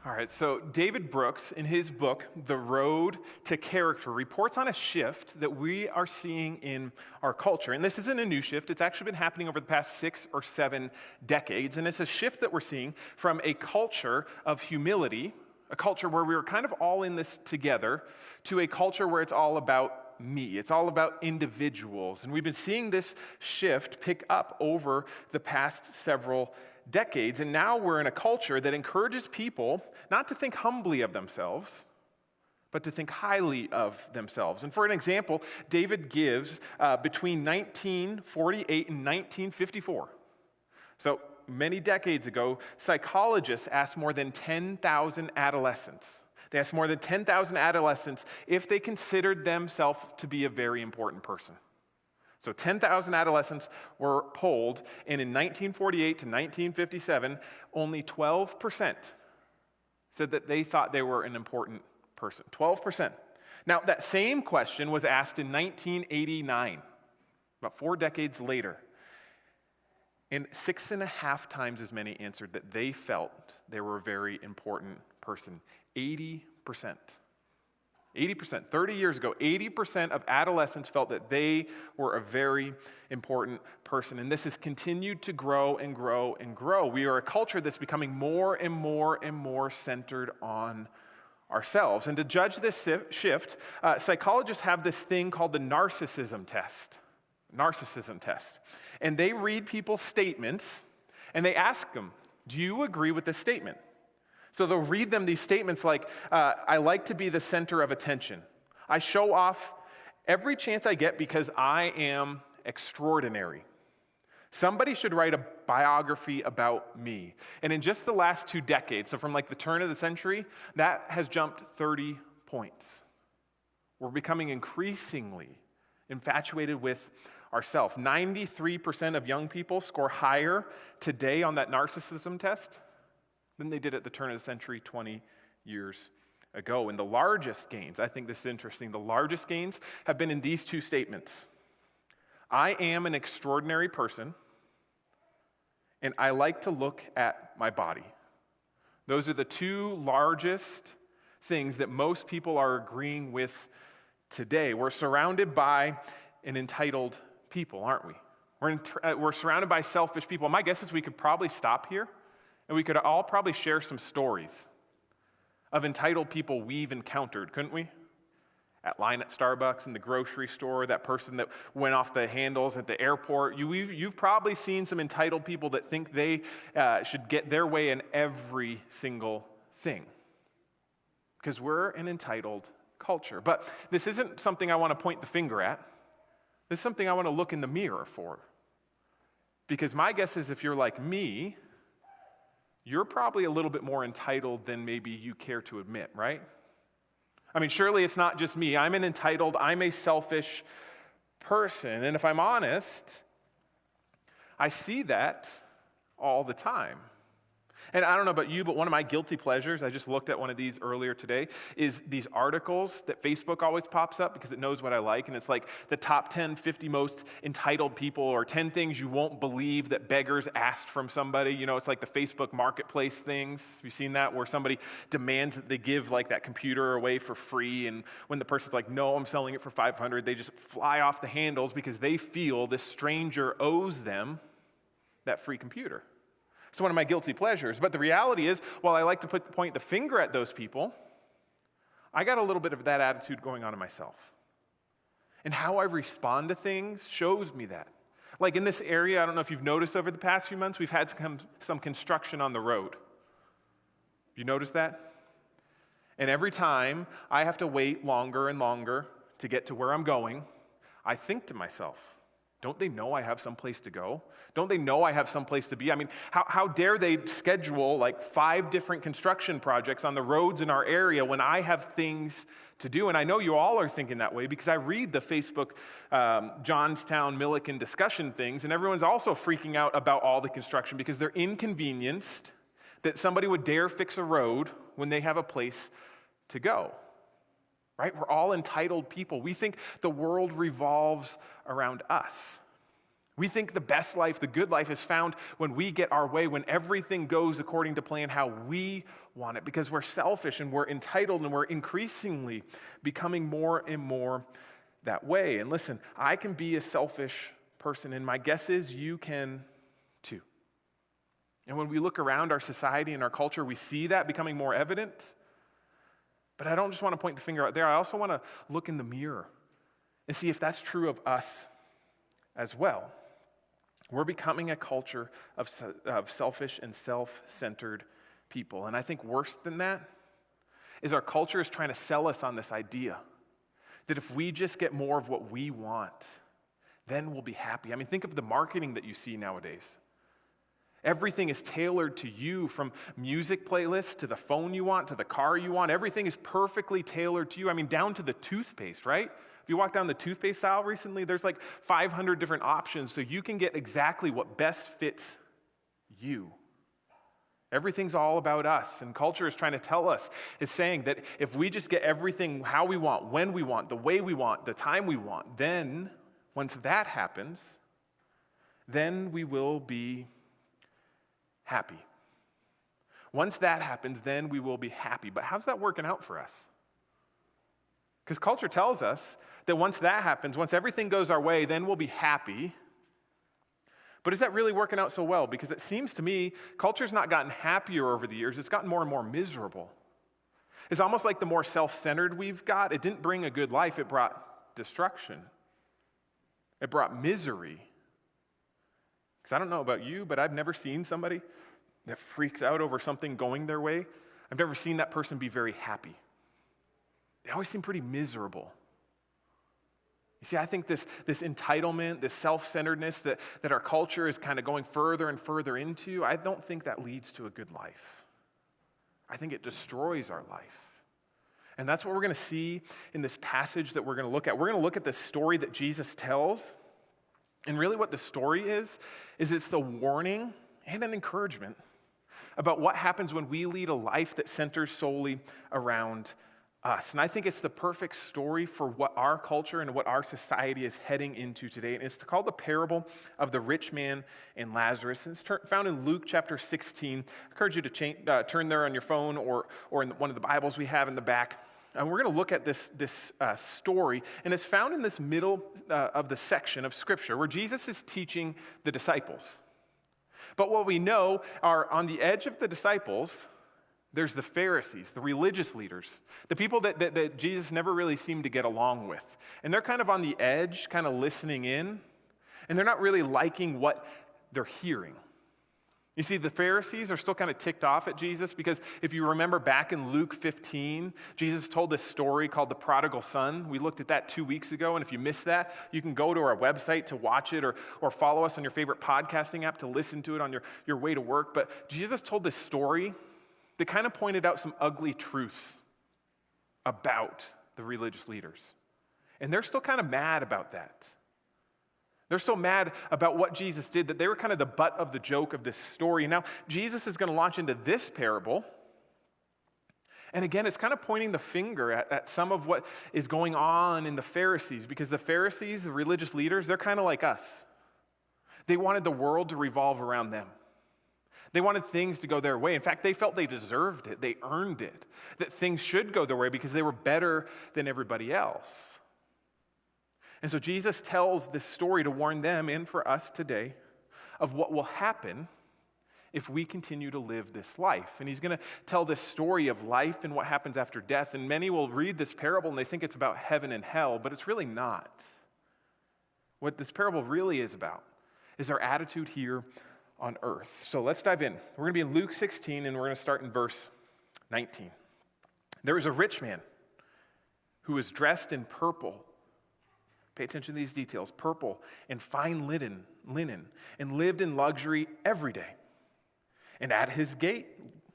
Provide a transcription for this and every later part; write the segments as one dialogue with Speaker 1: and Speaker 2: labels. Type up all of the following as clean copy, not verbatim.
Speaker 1: All right, so David Brooks, in his book, The Road to Character, reports on a shift that we are seeing in our culture. And this isn't a new shift. It's actually been happening over the past 6 or 7 decades. And it's a shift that we're seeing from a culture of humility, a culture where we were kind of all in this together, to a culture where it's all about me. It's all about individuals. And we've been seeing this shift pick up over the past several decades, and now we're in a culture that encourages people not to think humbly of themselves, but to think highly of themselves. And for an example, David gives between 1948 and 1954. So many decades ago, psychologists asked more than 10,000 adolescents. They asked more than 10,000 adolescents if they considered themselves to be a very important person. So 10,000 adolescents were polled, and in 1948 to 1957, only 12% said that they thought they were an important person. 12%. Now, that same question was asked in 1989, about 4 decades later, and 6.5 times as many answered that they felt they were a very important person. 80%. 80%, 30 years ago, 80% of adolescents felt that they were a very important person. And this has continued to grow and grow and grow. We are a culture that's becoming more and more and more centered on ourselves. And to judge this shift, psychologists have this thing called the narcissism test. Narcissism test. And they read people's statements, and they ask them, do you agree with this statement? So they'll read them these statements like, I like to be the center of attention. I show off every chance I get because I am extraordinary. Somebody should write a biography about me. And in just the last 2 decades, so from like the turn of the century, that has jumped 30 points. We're becoming increasingly infatuated with ourselves. 93% of young people score higher today on that narcissism test than they did at the turn of the century 20 years ago. And the largest gains, I think this is interesting, the largest gains have been in these 2 statements. I am an extraordinary person, and I like to look at my body. Those are the 2 largest things that most people are agreeing with today. We're surrounded by an entitled people, aren't we? We're surrounded by selfish people. My guess is we could probably stop here, and we could all probably share some stories of entitled people we've encountered, couldn't we? At line at Starbucks, in the grocery store, that person that went off the handles at the airport. You've probably seen some entitled people that think they should get their way in every single thing. Because we're an entitled culture. But this isn't something I want to point the finger at. This is something I want to look in the mirror for. Because my guess is if you're like me, you're probably a little bit more entitled than maybe you care to admit, right? I mean, surely it's not just me. I'm an entitled, I'm a selfish person. And if I'm honest, I see that all the time. And I don't know about you, but one of my guilty pleasures, I just looked at one of these earlier today, is these articles that Facebook always pops up because it knows what I like. And it's like the top 10, 50 most entitled people, or 10 things you won't believe that beggars asked from somebody. You know, it's like the Facebook marketplace things. Have you seen that? Where somebody demands that they give like that computer away for free. And when the person's like, no, I'm selling it for $500, they just fly off the handles because they feel this stranger owes them that free computer. It's one of my guilty pleasures. But the reality is, while I like to point the finger at those people, I got a little bit of that attitude going on in myself. And how I respond to things shows me that. Like in this area, I don't know if you've noticed over the past few months, we've had some construction on the road. You noticed that? And every time I have to wait longer and longer to get to where I'm going, I think to myself, don't they know I have someplace to go? Don't they know I have someplace to be? I mean, how dare they schedule like 5 different construction projects on the roads in our area when I have things to do? And I know you all are thinking that way because I read the Facebook Johnstown, Milliken discussion things, and everyone's also freaking out about all the construction because they're inconvenienced that somebody would dare fix a road when they have a place to go. Right? We're all entitled people. We think the world revolves around us. We think the best life, the good life, is found when we get our way, when everything goes according to plan how we want it, because we're selfish and we're entitled and we're increasingly becoming more and more that way. And listen, I can be a selfish person, and my guess is you can too. And when we look around our society and our culture, we see that becoming more evident. But I don't just want to point the finger out there. I also want to look in the mirror and see if that's true of us as well. We're becoming a culture of selfish and self-centered people. And I think worse than that is our culture is trying to sell us on this idea that if we just get more of what we want, then we'll be happy. I mean, think of the marketing that you see nowadays. Everything is tailored to you, from music playlists to the phone you want, to the car you want. Everything is perfectly tailored to you. I mean, down to the toothpaste, right? If you walk down the toothpaste aisle recently, there's like 500 different options so you can get exactly what best fits you. Everything's all about us, and culture is trying to tell us, is saying that if we just get everything how we want, when we want, the way we want, the time we want, then once that happens, then we will be happy. Once that happens, then we will be happy. But how's that working out for us? Because culture tells us that once that happens, once everything goes our way, then we'll be happy. But is that really working out so well? Because it seems to me culture's not gotten happier over the years. It's gotten more and more miserable. It's almost like the more self-centered we've got, it didn't bring a good life. It brought destruction. It brought misery. Because I don't know about you, but I've never seen somebody that freaks out over something going their way. I've never seen that person be very happy. They always seem pretty miserable. You see, I think this entitlement, this self-centeredness that our culture is kind of going further and further into, I don't think that leads to a good life. I think it destroys our life. And that's what we're going to see in this passage that we're going to look at. We're going to look at the story that Jesus tells. And really what the story is it's the warning and an encouragement about what happens when we lead a life that centers solely around us. And I think it's the perfect story for what our culture and what our society is heading into today. And it's called the parable of the rich man and Lazarus. And it's found in Luke chapter 16. I encourage you to turn there on your phone or in one of the Bibles we have in the back. And we're going to look at this story. And it's found in this middle of the section of Scripture where Jesus is teaching the disciples. But what we know are on the edge of the disciples, there's the Pharisees, the religious leaders, the people that Jesus never really seemed to get along with. And they're kind of on the edge, kind of listening in, and they're not really liking what they're hearing. You see, the Pharisees are still kind of ticked off at Jesus because if you remember back in Luke 15, Jesus told this story called the prodigal son. We looked at that 2 weeks ago, and if you missed that, you can go to our website to watch it or follow us on your favorite podcasting app to listen to it on your way to work. But Jesus told this story that kind of pointed out some ugly truths about the religious leaders. And they're still kind of mad about that. They're still mad about what Jesus did, that they were kind of the butt of the joke of this story. Now, Jesus is going to launch into this parable. And again, it's kind of pointing the finger at some of what is going on in the Pharisees, because the Pharisees, the religious leaders, they're kind of like us. They wanted the world to revolve around them. They wanted things to go their way. In fact, they felt they deserved it. They earned it. That things should go their way because they were better than everybody else. And so Jesus tells this story to warn them and for us today of what will happen if we continue to live this life. And he's going to tell this story of life and what happens after death. And many will read this parable and they think it's about heaven and hell, but it's really not. What this parable really is about is our attitude here on earth. So let's dive in. We're going to be in Luke 16, and we're going to start in verse 19. There was a rich man who was dressed in purple. Pay attention to these details. Purple and fine linen, and lived in luxury every day. And at his gate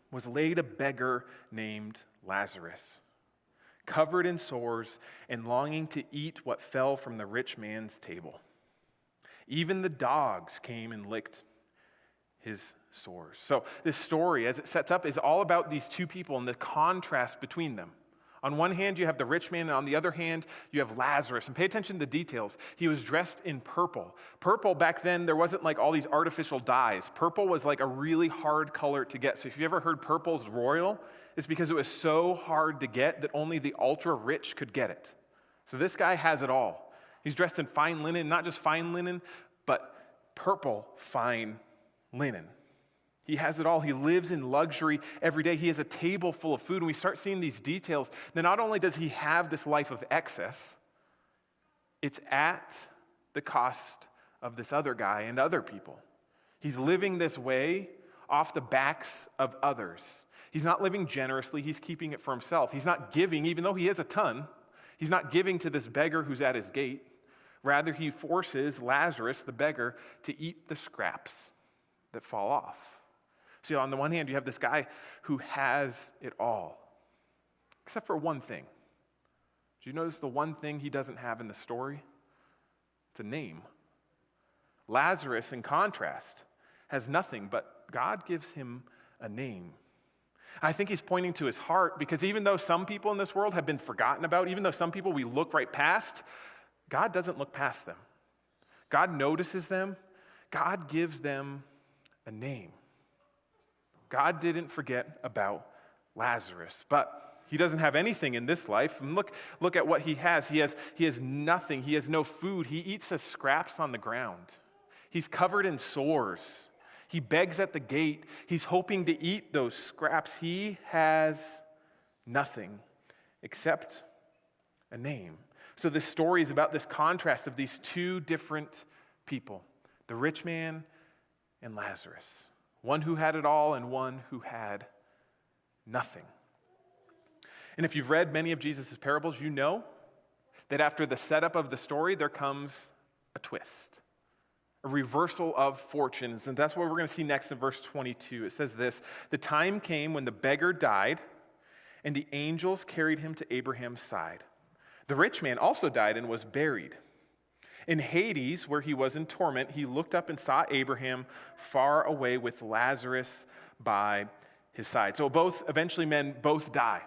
Speaker 1: was laid a beggar named Lazarus, covered in sores and longing to eat what fell from the rich man's table. Even the dogs came and licked his sores. So this story, as it sets up, is all about these two people and the contrast between them. On one hand, you have the rich man, and on the other hand, you have Lazarus. And pay attention to the details. He was dressed in purple. Purple, back then, there wasn't like all these artificial dyes. Purple was like a really hard color to get. So if you ever heard purple's royal, it's because it was so hard to get that only the ultra-rich could get it. So this guy has it all. He's dressed in fine linen, not just fine linen, but purple fine linen. He has it all. He lives in luxury every day. He has a table full of food. And we start seeing these details. Then not only does he have this life of excess, it's at the cost of this other guy and other people. He's living this way off the backs of others. He's not living generously. He's keeping it for himself. He's not giving, even though he has a ton. He's not giving to this beggar who's at his gate. Rather, he forces Lazarus, the beggar, to eat the scraps that fall off. See, on the one hand, you have this guy who has it all, except for one thing. Do you notice the one thing he doesn't have in the story? It's a name. Lazarus, in contrast, has nothing, but God gives him a name. I think he's pointing to his heart, because even though some people in this world have been forgotten about, even though some people we look right past, God doesn't look past them. God notices them. God gives them a name. God didn't forget about Lazarus, but he doesn't have anything in this life. And look at what he has. He has nothing. He has no food. He eats the scraps on the ground. He's covered in sores. He begs at the gate. He's hoping to eat those scraps. He has nothing except a name. So this story is about this contrast of these two different people, the rich man and Lazarus. One who had it all and one who had nothing. And if you've read many of Jesus' parables, you know that after the setup of the story, there comes a twist, a reversal of fortunes. And that's what we're going to see next in verse 22. It says this: "The time came when the beggar died, and the angels carried him to Abraham's side. The rich man also died and was buried. In Hades, where he was in torment, he looked up and saw Abraham far away with Lazarus by his side." So men both die.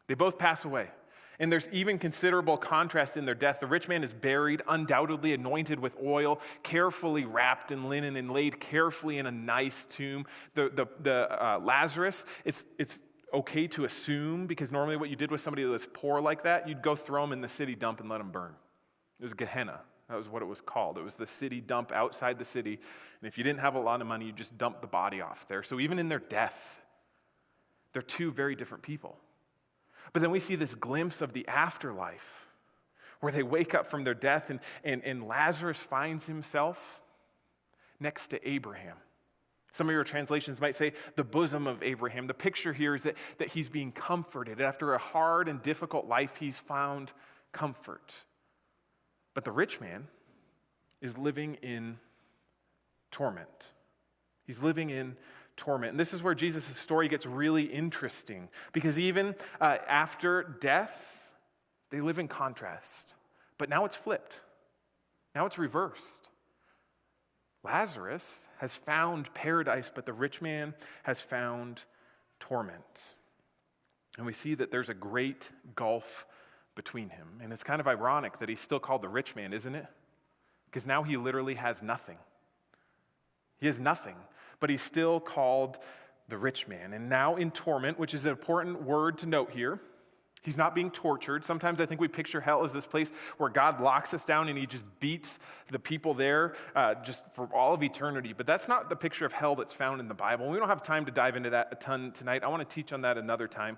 Speaker 1: They both pass away. And there's even considerable contrast in their death. The rich man is buried, undoubtedly anointed with oil, carefully wrapped in linen and laid carefully in a nice tomb. The Lazarus, it's okay to assume, because normally what you did with somebody that's poor like that, you'd go throw them in the city dump and let them burn. It was Gehenna. That was what it was called. It was the city dump outside the city. And if you didn't have a lot of money, you just dumped the body off there. So even in their death, they're two very different people. But then we see this glimpse of the afterlife, where they wake up from their death, and Lazarus finds himself next to Abraham. Some of your translations might say the bosom of Abraham. The picture here is that he's being comforted. After a hard and difficult life, he's found comfort. But the rich man is living in torment. He's living in torment. And this is where Jesus' story gets really interesting, because even after death, they live in contrast. But now it's flipped. Now it's reversed. Lazarus has found paradise, but the rich man has found torment. And we see that there's a great gulf between him. And it's kind of ironic that he's still called the rich man, isn't it? Because now he literally has nothing. He has nothing, but he's still called the rich man. And now in torment, which is an important word to note here, he's not being tortured. Sometimes I think we picture hell as this place where God locks us down and he just beats the people there just for all of eternity. But that's not the picture of hell that's found in the Bible. We don't have time to dive into that a ton tonight. I want to teach on that another time.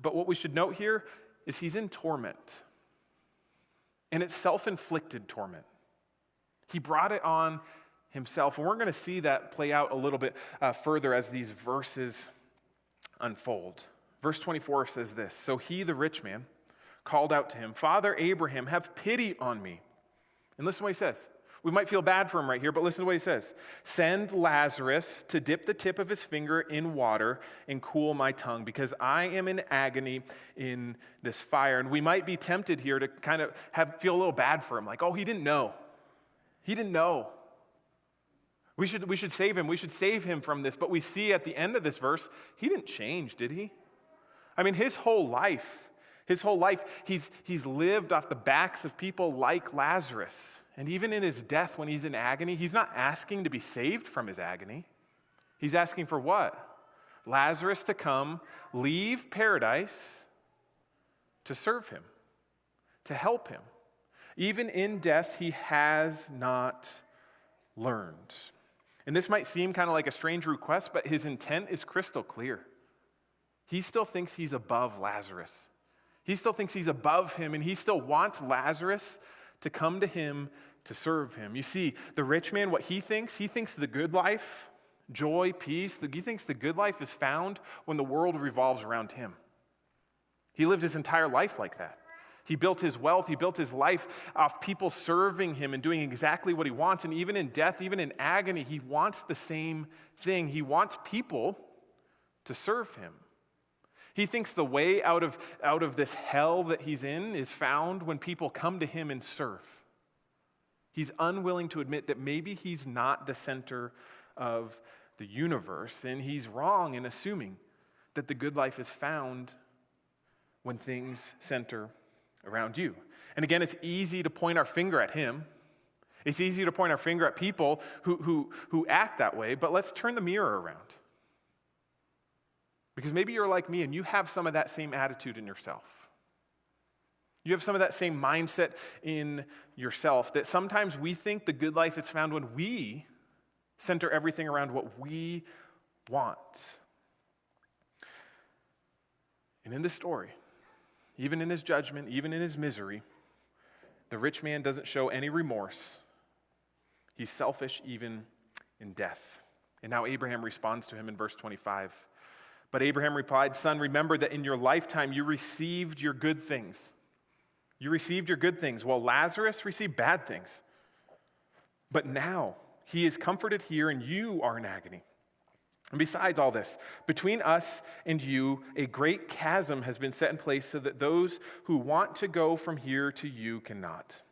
Speaker 1: But what we should note here is he's in torment. And it's self-inflicted torment. He brought it on himself. And we're going to see that play out a little bit further as these verses unfold. Verse 24 says this: "So he, the rich man, called out to him, 'Father Abraham, have pity on me.'" And listen to what he says. We might feel bad for him right here, but listen to what he says. "Send Lazarus to dip the tip of his finger in water and cool my tongue, because I am in agony in this fire." And we might be tempted here to kind of feel a little bad for him, like, oh, he didn't know. He didn't know. We should save him. We should save him from this. But we see at the end of this verse, he didn't change, did he? I mean, his whole life His whole life, he's lived off the backs of people like Lazarus. And even in his death, when he's in agony, he's not asking to be saved from his agony. He's asking for what? Lazarus to come, leave paradise to serve him, to help him. Even in death, he has not learned. And this might seem kind of like a strange request, but his intent is crystal clear. He still thinks he's above Lazarus. He still thinks he's above him, and he still wants Lazarus to come to him to serve him. You see, the rich man, what he thinks the good life, joy, peace, he thinks the good life is found when the world revolves around him. He lived his entire life like that. He built his wealth, he built his life off people serving him and doing exactly what he wants. And even in death, even in agony, he wants the same thing. He wants people to serve him. He thinks the way out of this hell that he's in is found when people come to him and serve. He's unwilling to admit that maybe he's not the center of the universe, and he's wrong in assuming that the good life is found when things center around you. And again, it's easy to point our finger at him. It's easy to point our finger at people who act that way, but let's turn the mirror around. Because maybe you're like me and you have some of that same attitude in yourself. You have some of that same mindset in yourself that sometimes we think the good life is found when we center everything around what we want. And in this story, even in his judgment, even in his misery, the rich man doesn't show any remorse. He's selfish even in death. And now Abraham responds to him in verse 25. But Abraham replied, "Son, remember that in your lifetime you received your good things. You received your good things, while Lazarus received bad things. But now he is comforted here and you are in agony. And besides all this, between us and you, a great chasm has been set in place so that those who want to go from here to you cannot,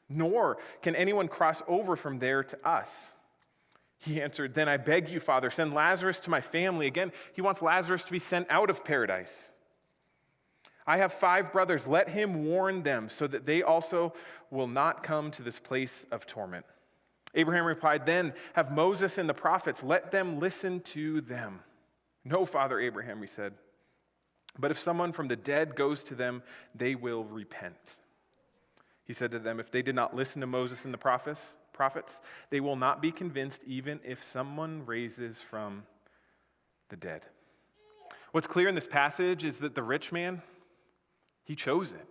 Speaker 1: nor can anyone cross over from there to us." He answered, "Then I beg you, Father, send Lazarus to my family." Again, he wants Lazarus to be sent out of paradise. "I have 5 brothers. Let him warn them so that they also will not come to this place of torment." Abraham replied, "Then have Moses and the prophets. Let them listen to them." "No, Father Abraham," he said, "but if someone from the dead goes to them, they will repent." He said to them, "If they did not listen to Moses and the prophets, they will not be convinced even if someone raises from the dead." What's clear in this passage is that the rich man, he chose it.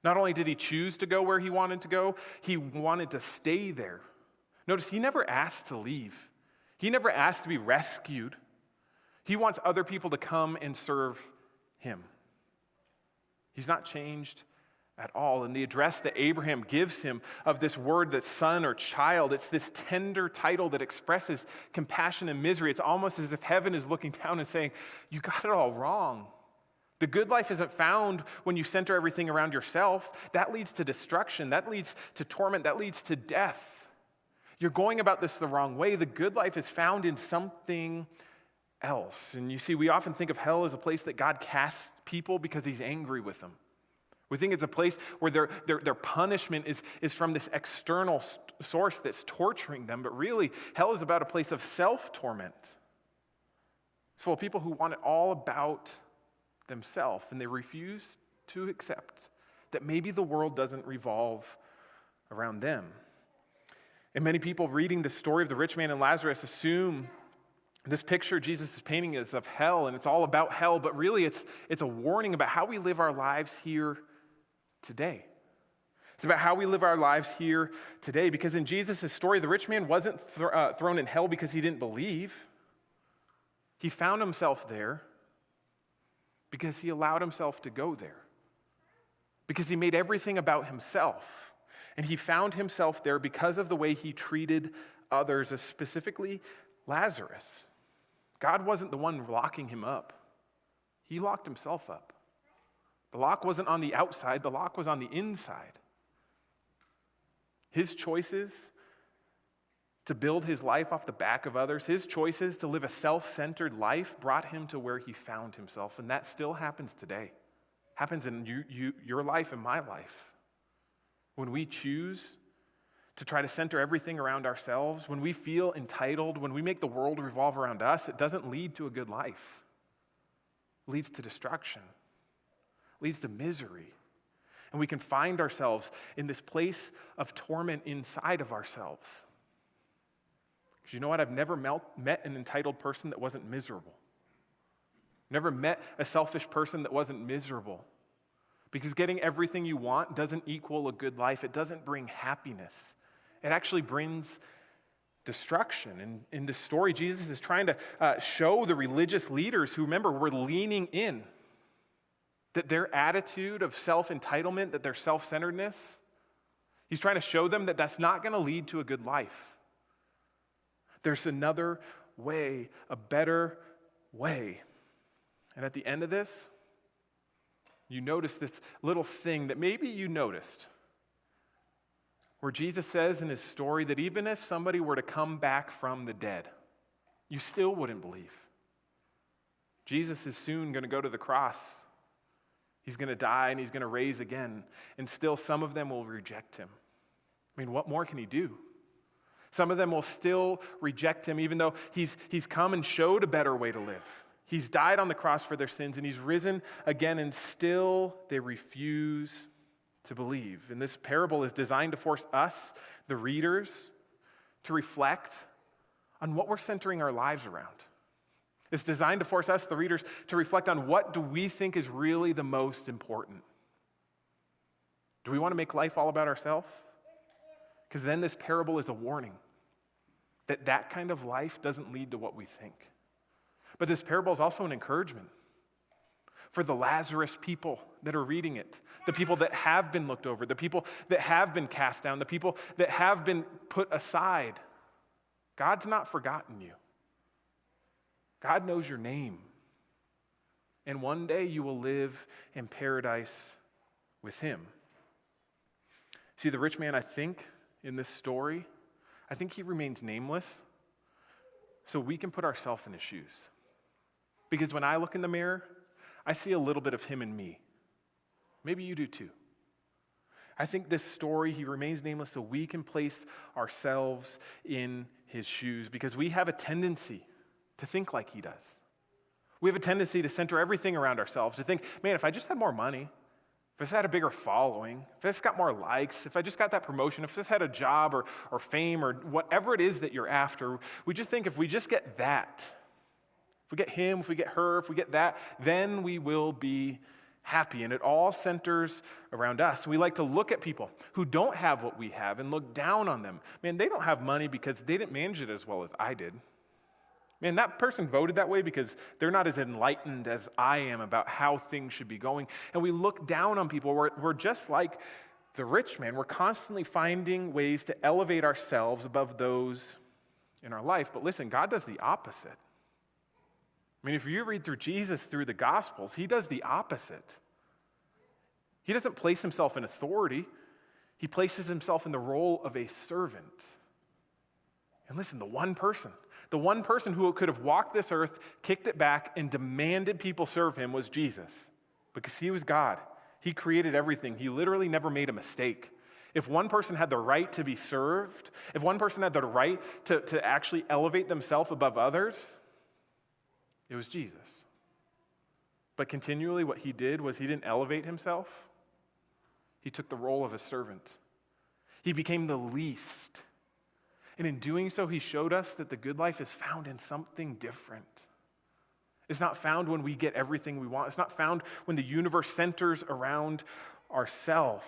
Speaker 1: Not only did he choose to go where he wanted to go, he wanted to stay there. Notice, he never asked to leave. He never asked to be rescued. He wants other people to come and serve him. He's not changed at all. And the address that Abraham gives him of this word, that son or child, it's this tender title that expresses compassion and misery. It's almost as if heaven is looking down and saying, "You got it all wrong. The good life isn't found when you center everything around yourself. That leads to destruction. That leads to torment. That leads to death. You're going about this the wrong way. The good life is found in something else." And you see, we often think of hell as a place that God casts people because he's angry with them. We think it's a place where their punishment is from this external source that's torturing them. But really, hell is about a place of self-torment. It's full of people who want it all about themselves, and they refuse to accept that maybe the world doesn't revolve around them. And many people reading the story of the rich man and Lazarus assume this picture Jesus is painting is of hell, and it's all about hell, but really it's a warning about how we live our lives here today. It's about how we live our lives here today, because in Jesus' story, the rich man wasn't thrown in hell because he didn't believe. He found himself there because he allowed himself to go there, because he made everything about himself. And he found himself there because of the way he treated others, specifically Lazarus. God wasn't the one locking him up. He locked himself up. The lock wasn't on the outside, the lock was on the inside. His choices to build his life off the back of others, his choices to live a self-centered life brought him to where he found himself, and that still happens today. happens in your life and my life. When we choose to try to center everything around ourselves, when we feel entitled, when we make the world revolve around us, it doesn't lead to a good life. It leads to destruction. It leads to misery. And we can find ourselves in this place of torment inside of ourselves. Because you know what? I've never met an entitled person that wasn't miserable. Never met a selfish person that wasn't miserable. Because getting everything you want doesn't equal a good life. It doesn't bring happiness. It actually brings destruction. And in this story, Jesus is trying to show the religious leaders who, remember, were leaning in, that their attitude of self-entitlement, that their self-centeredness, he's trying to show them that that's not going to lead to a good life. There's another way, a better way. And at the end of this, you notice this little thing that maybe you noticed, where Jesus says in his story that even if somebody were to come back from the dead, you still wouldn't believe. Jesus is soon going to go to the cross. He's going to die and he's going to raise again. And still some of them will reject him. I mean, what more can he do? Some of them will still reject him, even though he's come and showed a better way to live. He's died on the cross for their sins, and he's risen again, and still they refuse to believe. And this parable is designed to force us, the readers, to reflect on what we're centering our lives around. It's designed to force us, the readers, to reflect on what do we think is really the most important. Do we want to make life all about ourselves? Because then this parable is a warning that that kind of life doesn't lead to what we think. But this parable is also an encouragement for the Lazarus people that are reading it, the people that have been looked over, the people that have been cast down, the people that have been put aside. God's not forgotten you. God knows your name. And one day you will live in paradise with him. See, the rich man, I think, in this story, I think he remains nameless so we can put ourselves in his shoes. Because when I look in the mirror, I see a little bit of him in me. Maybe you do too. I think this story, he remains nameless so we can place ourselves in his shoes, because we have a tendency to think like he does. We have a tendency to center everything around ourselves, to think, man, if I just had more money, if I just had a bigger following, if I just got more likes, if I just got that promotion, if I just had a job or fame or whatever it is that you're after, we just think if we just get that, if we get him, if we get her, if we get that, then we will be happy. And it all centers around us. We like to look at people who don't have what we have and look down on them. Man, they don't have money because they didn't manage it as well as I did. Man, that person voted that way because they're not as enlightened as I am about how things should be going. And we look down on people. We're just like the rich man. We're constantly finding ways to elevate ourselves above those in our life. But listen, God does the opposite. I mean, if you read through Jesus through the Gospels, he does the opposite. He doesn't place himself in authority. He places himself in the role of a servant. And listen, the one person who could have walked this earth, kicked it back, and demanded people serve him was Jesus. Because he was God. He created everything. He literally never made a mistake. If one person had the right to be served, if one person had the right to actually elevate themselves above others, it was Jesus. But continually what he did was he didn't elevate himself. He took the role of a servant. He became the least. And in doing so, he showed us that the good life is found in something different. It's not found when we get everything we want. It's not found when the universe centers around ourselves.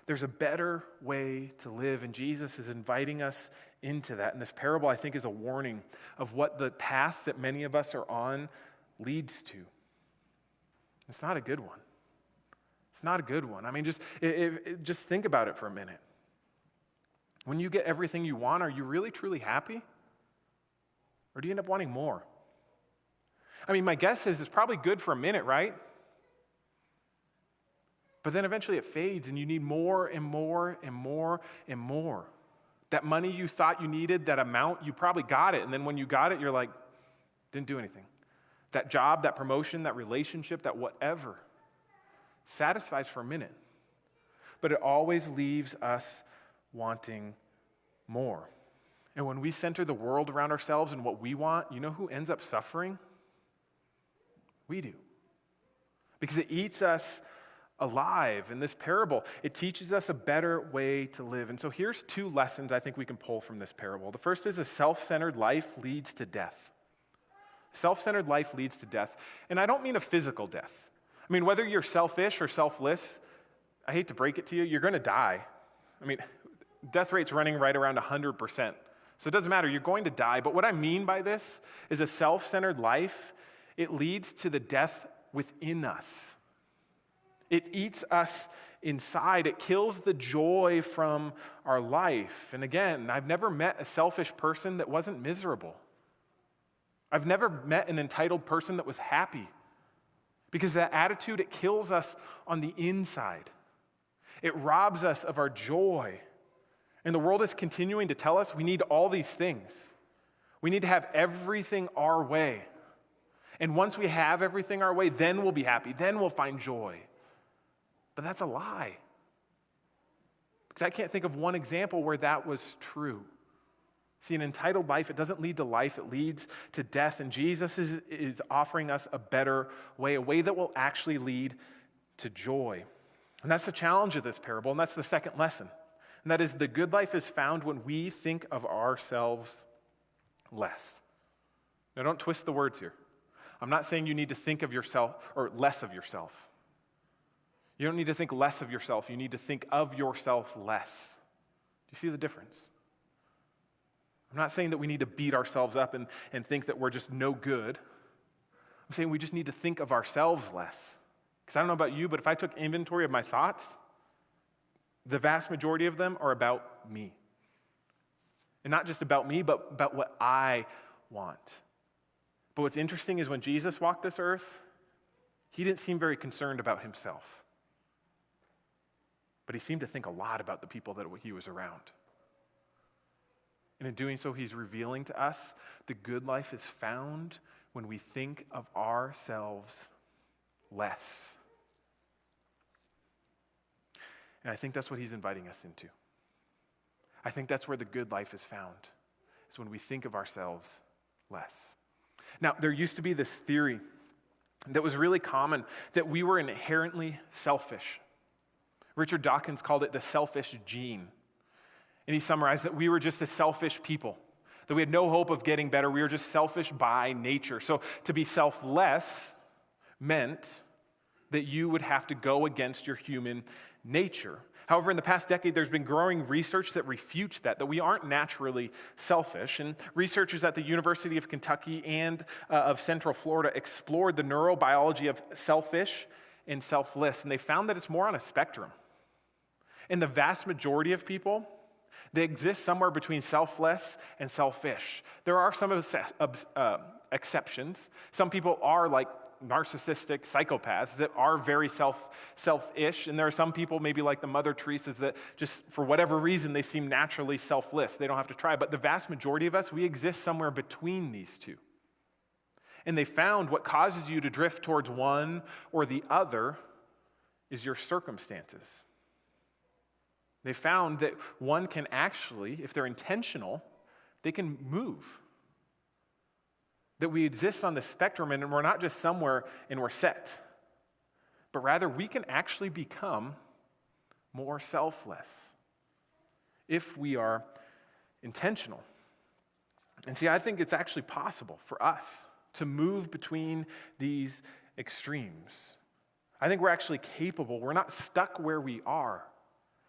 Speaker 1: There's a better way to live, and Jesus is inviting us into that. And this parable, I think, is a warning of what the path that many of us are on leads to. It's not a good one. It's not a good one. I mean, just think about it for a minute. When you get everything you want, are you really, truly happy? Or do you end up wanting more? I mean, my guess is it's probably good for a minute, right? But then eventually it fades and you need more and more and more and more. That money you thought you needed, that amount, you probably got it. And then when you got it, you're like, didn't do anything. that job, that promotion, that relationship, that whatever, satisfies for a minute, but it always leaves us wanting more. And when we center the world around ourselves and what we want, you know who ends up suffering? We do. Because it eats us alive. In this parable, it teaches us a better way to live. And so here's two lessons I think we can pull from this parable. The first is a self-centered life leads to death. Self-centered life leads to death. And I don't mean a physical death. I mean, whether you're selfish or selfless, I hate to break it to you, you're going to die. I mean, death rate's running right around 100%. So it doesn't matter, you're going to die. But what I mean by this is a self-centered life, it leads to the death within us. It eats us inside. It kills the joy from our life. And again, I've never met a selfish person that wasn't miserable. I've never met an entitled person that was happy. Because that attitude, it kills us on the inside. It robs us of our joy. And the world is continuing to tell us we need all these things. We need to have everything our way. And once we have everything our way, then we'll be happy. Then we'll find joy. But that's a lie. Because I can't think of one example where that was true. See, an entitled life, it doesn't lead to life, it leads to death. And Jesus is offering us a better way, a way that will actually lead to joy. And that's the challenge of this parable, and that's the second lesson. And that is the good life is found when we think of ourselves less. Now, don't twist the words here. I'm not saying you need to think of yourself or less of yourself. You don't need to think less of yourself. You need to think of yourself less. Do you see the difference? I'm not saying that we need to beat ourselves up and think that we're just no good. I'm saying we just need to think of ourselves less. Because I don't know about you, but if I took inventory of my thoughts, the vast majority of them are about me. And not just about me, but about what I want. But what's interesting is when Jesus walked this earth, he didn't seem very concerned about himself. But he seemed to think a lot about the people that he was around. And in doing so, he's revealing to us the good life is found when we think of ourselves less. And I think that's what he's inviting us into. I think that's where the good life is found, is when we think of ourselves less. Now, there used to be this theory that was really common that we were inherently selfish. Richard Dawkins called it the selfish gene. And he summarized that we were just a selfish people, that we had no hope of getting better. We were just selfish by nature. So to be selfless meant that you would have to go against your human nature. However, in the past decade, there's been growing research that refutes that we aren't naturally selfish. And researchers at the University of Kentucky and of Central Florida explored the neurobiology of selfish and selfless, and they found that it's more on a spectrum. And the vast majority of people, they exist somewhere between selfless and selfish. There are some exceptions. Some people are like narcissistic psychopaths that are very selfish, and there are some people maybe like the Mother Teresa's that just for whatever reason they seem naturally selfless. They don't have to try, but the vast majority of us, we exist somewhere between these two. And they found what causes you to drift towards one or the other is your circumstances. They found that one can actually, if they're intentional, they can move. That we exist on the spectrum and we're not just somewhere and we're set, but rather we can actually become more selfless if we are intentional. And see, I think it's actually possible for us to move between these extremes. I think we're actually capable. We're not stuck where we are.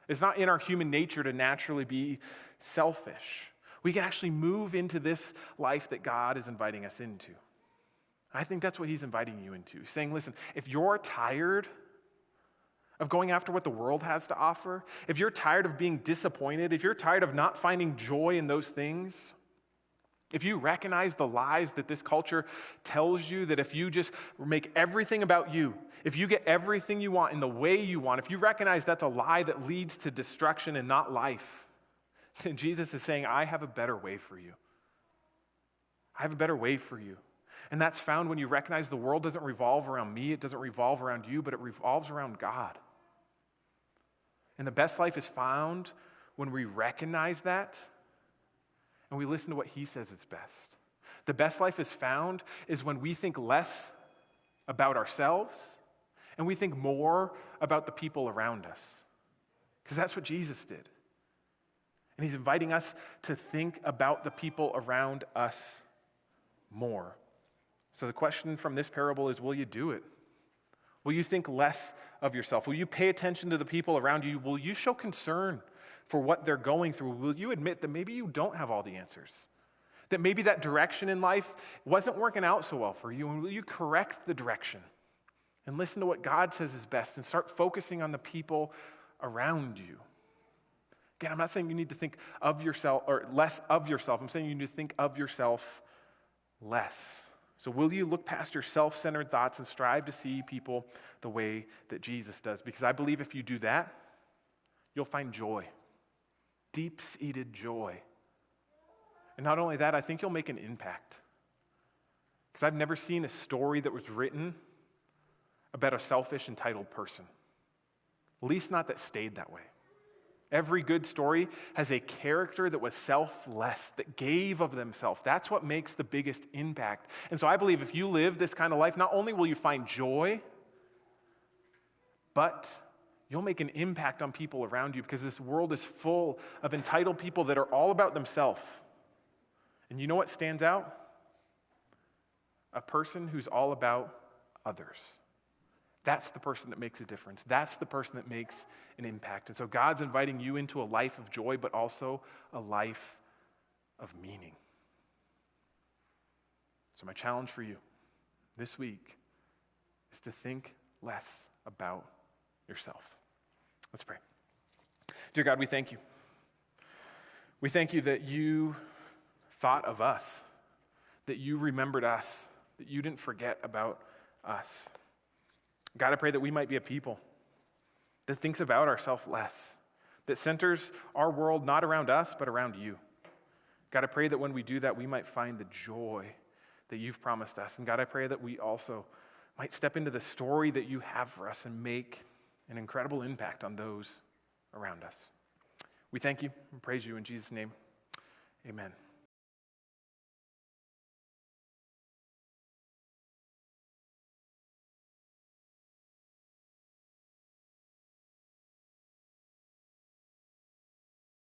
Speaker 1: It's not in our human nature to naturally be selfish. We can actually move into this life that God is inviting us into. I think that's what he's inviting you into. He's saying, listen, if you're tired of going after what the world has to offer, if you're tired of being disappointed, if you're tired of not finding joy in those things, if you recognize the lies that this culture tells you, that if you just make everything about you, if you get everything you want in the way you want, if you recognize that's a lie that leads to destruction and not life, then Jesus is saying, I have a better way for you. I have a better way for you. And that's found when you recognize the world doesn't revolve around me, it doesn't revolve around you, but it revolves around God. And the best life is found when we recognize that and we listen to what he says is best. The best life is found is when we think less about ourselves and we think more about the people around us. Because that's what Jesus did. And he's inviting us to think about the people around us more. So the question from this parable is, will you do it? Will you think less of yourself? Will you pay attention to the people around you? Will you show concern for what they're going through? Will you admit that maybe you don't have all the answers? That maybe that direction in life wasn't working out so well for you? And will you correct the direction and listen to what God says is best and start focusing on the people around you? Again, I'm not saying you need to think of yourself or less of yourself. I'm saying you need to think of yourself less. So will you look past your self-centered thoughts and strive to see people the way that Jesus does? Because I believe if you do that, you'll find joy, deep-seated joy. And not only that, I think you'll make an impact. Because I've never seen a story that was written about a selfish, entitled person. At least not that stayed that way. Every good story has a character that was selfless, that gave of themselves. That's what makes the biggest impact. And so I believe if you live this kind of life, not only will you find joy, but you'll make an impact on people around you, because this world is full of entitled people that are all about themselves. And you know what stands out? A person who's all about others. That's the person that makes a difference. That's the person that makes an impact. And so God's inviting you into a life of joy, but also a life of meaning. So my challenge for you this week is to think less about yourself. Let's pray. Dear God, we thank you. We thank you that you thought of us, that you remembered us, that you didn't forget about us. God, I pray that we might be a people that thinks about ourselves less, that centers our world not around us, but around you. God, I pray that when we do that, we might find the joy that you've promised us. And God, I pray that we also might step into the story that you have for us and make an incredible impact on those around us. We thank you and praise you in Jesus' name. Amen.